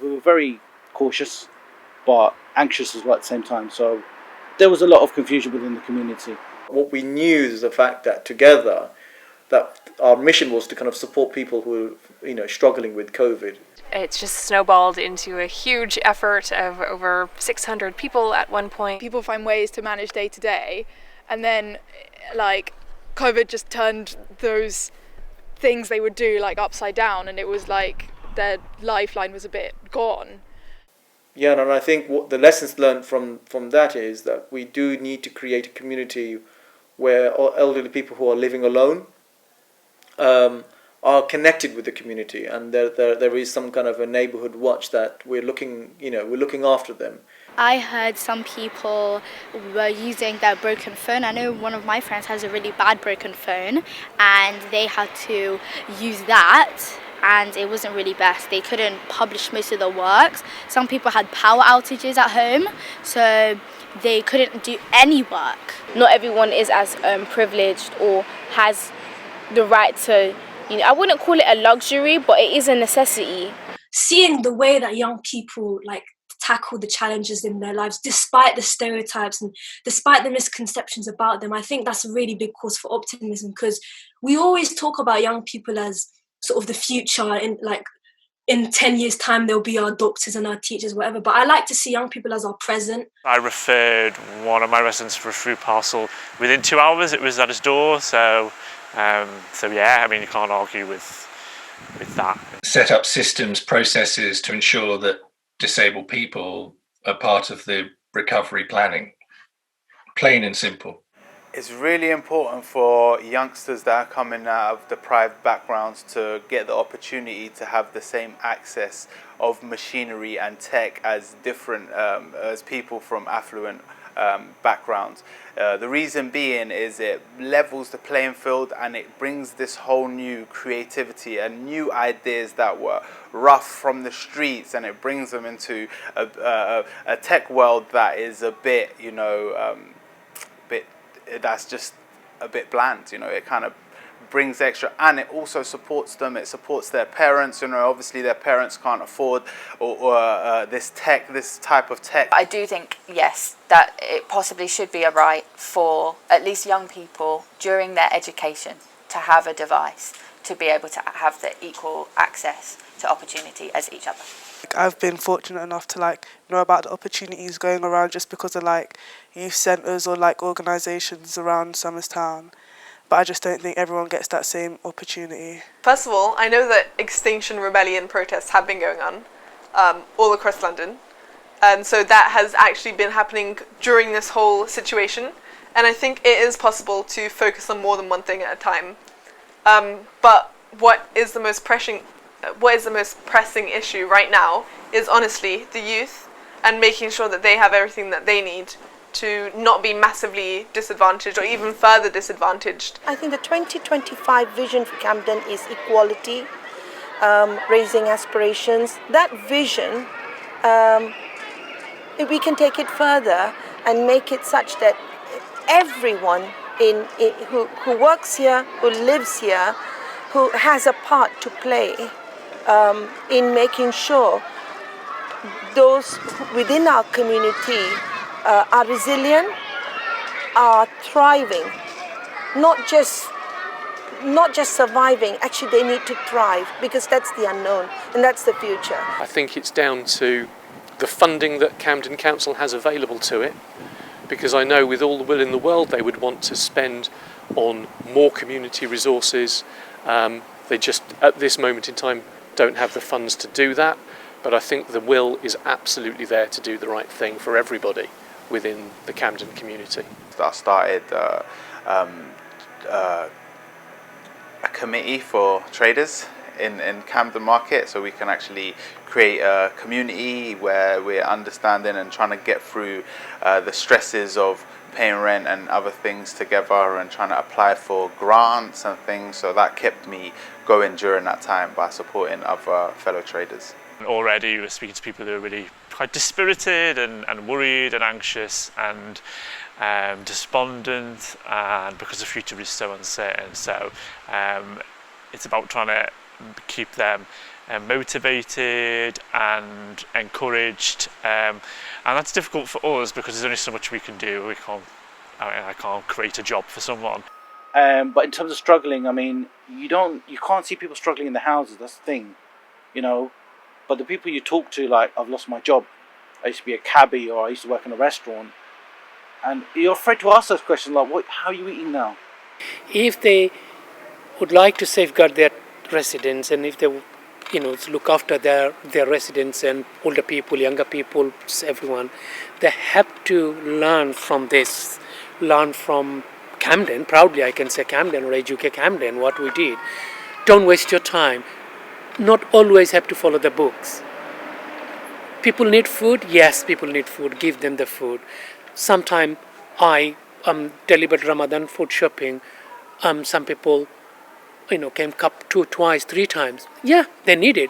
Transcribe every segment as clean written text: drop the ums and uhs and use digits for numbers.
We were very cautious, but anxious as well at the same time. So there was a lot of confusion within the community. What we knew is the fact that together, that our mission was to kind of support people who are, struggling with COVID. It's just snowballed into a huge effort of over 600 people at one point. People find ways to manage day to day, and then COVID just turned those things they would do upside down, and it was like their lifeline was a bit gone. Yeah, and I think what the lessons learned from that is that we do need to create a community where elderly people who are living alone are connected with the community, and there is some kind of a neighborhood watch that we're looking after them. I heard some people were using their broken phone. I know one of my friends has a really bad broken phone, and they had to use that, and it wasn't really best. They couldn't publish most of the works. Some people had power outages at home, so they couldn't do any work. Not everyone is as privileged or has the right to, I wouldn't call it a luxury, but it is a necessity. Seeing the way that young people tackle the challenges in their lives, despite the stereotypes and despite the misconceptions about them, I think that's a really big cause for optimism, because we always talk about young people as sort of the future, in 10 years' time they'll be our doctors and our teachers, whatever. But I like to see young people as our present. I referred one of my residents for a food parcel. Within 2 hours it was at his door, so yeah, you can't argue with that. Set up systems, processes to ensure that disabled people are part of the recovery planning. Plain and simple. It's really important for youngsters that are coming out of deprived backgrounds to get the opportunity to have the same access of machinery and tech as different as people from affluent backgrounds. The reason being is it levels the playing field, and it brings this whole new creativity and new ideas that were rough from the streets, and it brings them into a tech world that is a bit, that's just a bit bland. It kind of brings extra, and it also supports them. It supports their parents. Obviously their parents can't afford this type of tech. I do think, yes, that it possibly should be a right for at least young people during their education to have a device, to be able to have the equal access to opportunity as each other. I've been fortunate enough to know about the opportunities going around just because of youth centres or organisations around Somers Town, but I just don't think everyone gets that same opportunity. First of all, I know that Extinction Rebellion protests have been going on all across London, and so that has actually been happening during this whole situation, and I think it is possible to focus on more than one thing at a time. But what is the most pressing issue right now is honestly the youth, and making sure that they have everything that they need to not be massively disadvantaged or even further disadvantaged. I think the 2025 vision for Camden is equality, raising aspirations. That vision, if we can take it further and make it such that everyone who works here, who lives here, who has a part to play in making sure those within our community are resilient, are thriving, not just surviving. Actually, they need to thrive, because that's the unknown and that's the future. I think it's down to the funding that Camden Council has available to it, because I know with all the will in the world they would want to spend on more community resources. They just, at this moment in time, don't have the funds to do that, but I think the will is absolutely there to do the right thing for everybody within the Camden community. I started a committee for traders in Camden Market, so we can actually create a community where we're understanding and trying to get through the stresses of paying rent and other things together, and trying to apply for grants and things. So that kept me going during that time by supporting other fellow traders. Already we're speaking to people who are really quite dispirited and worried and anxious and despondent, and because the future is so uncertain. So it's about trying to keep them motivated and encouraged, and that's difficult for us because there's only so much we can do. I can't create a job for someone. But in terms of struggling, I mean, you can't see people struggling in the houses. That's the thing, you know. But the people you talk to, like, I've lost my job. I used to be a cabbie, or I used to work in a restaurant, and you're afraid to ask those questions, like, how are you eating now? If they would like to safeguard their residents, and if they, look after their residents and older people, younger people, everyone, they have to learn from this, learn from Camden. Proudly I can say Camden, or Educate Camden, what we did. Don't waste your time. Not always have to follow the books. People need food. Yes, people need food. Give them the food. Sometime I delivered Ramadan food shopping. Some people, came up 2, twice, 3 times. Yeah, they need it.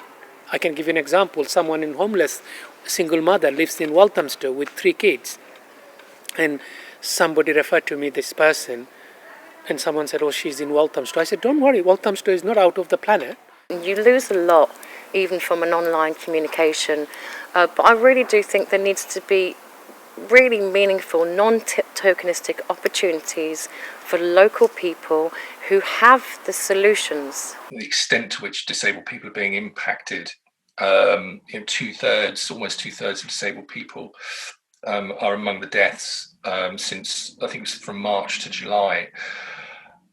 I can give you an example. Someone in homeless, single mother, lives in Walthamstow with 3 kids. And somebody referred to me this person, and someone said, oh, she's in Walthamstow. I said, don't worry, Walthamstow is not out of the planet. You lose a lot, even from an online communication. But I really do think there needs to be really meaningful, non-tokenistic opportunities for local people who have the solutions. The extent to which disabled people are being impacted, almost 2/3 of disabled people are among the deaths since, I think it's from March to July.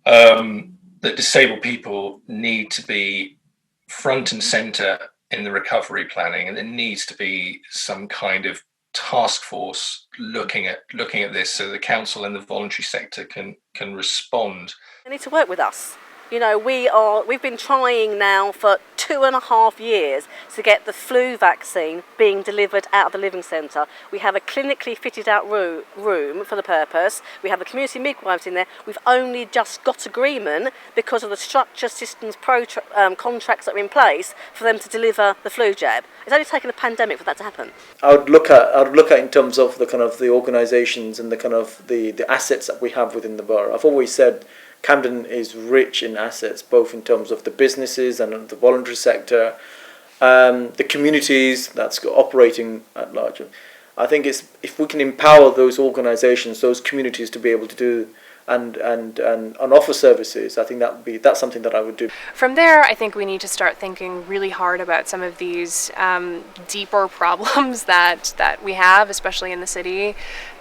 That disabled people need to be front and centre in the recovery planning, and there needs to be some kind of task force looking at this, so the council and the voluntary sector can respond. They need to work with us. We've been trying now for 2.5 years to get the flu vaccine being delivered out of the Living Centre. We have a clinically fitted out room for the purpose. We have the community midwives in there. We've only just got agreement because of the structure systems contracts that are in place for them to deliver the flu jab. It's only taken a pandemic for that to happen. I would look at in terms of the kind of the organisations and the kind of the assets that we have within the borough. I've always said Camden is rich in assets, both in terms of the businesses and the voluntary sector, the communities that's operating at large. I think if we can empower those organisations, those communities to be able to do and offer services, I think that's something that I would do. From there, I think we need to start thinking really hard about some of these deeper problems that we have, especially in the city,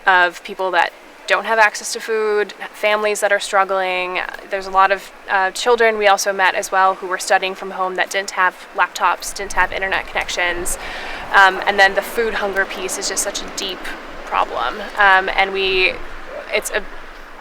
of people that don't have access to food, families that are struggling. There's a lot of children we also met as well who were studying from home that didn't have laptops, didn't have internet connections. And then the food hunger piece is just such a deep problem. It's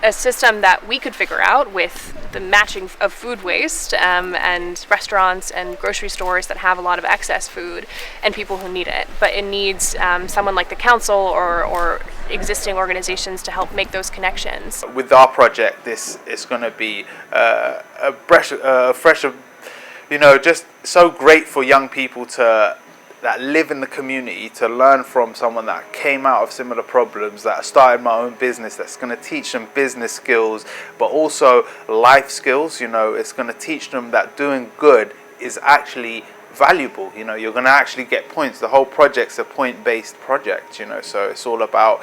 a system that we could figure out with the matching of food waste and restaurants and grocery stores that have a lot of excess food and people who need it. But it needs someone like the council or existing organizations to help make those connections. With our project, this is going to be a fresh, just so great for young people that live in the community to learn from someone that came out of similar problems, that started my own business, that's going to teach them business skills, but also life skills. It's going to teach them that doing good is actually valuable. You're going to actually get points. The whole project's a point-based project, so it's all about,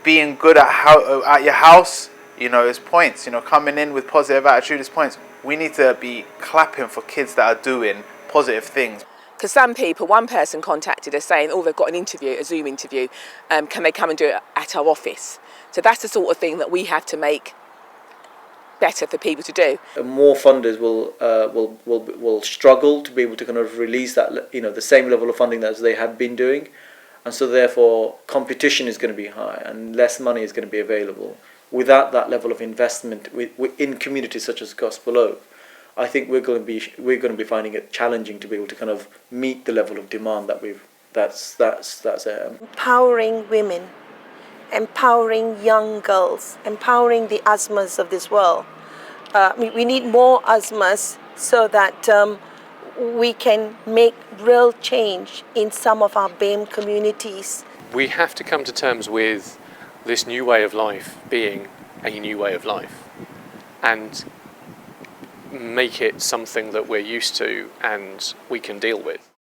being good at your house, is points. Coming in with positive attitude is points. We need to be clapping for kids that are doing positive things. Because one person contacted us saying, oh, they've got an interview, a Zoom interview, can they come and do it at our office? So that's the sort of thing that we have to make better for people to do. More funders will struggle to be able to kind of release that, the same level of funding as they have been doing, and so therefore competition is going to be high and less money is going to be available. Without that level of investment in communities such as Gospel Oak, I think we're going to be finding it challenging to be able to kind of meet the level of demand that's empowering women, empowering young girls, empowering the asthmas of this world. We need more asthmas so that we can make real change in some of our BAME communities. We have to come to terms with this new way of life being a new way of life. And make it something that we're used to and we can deal with.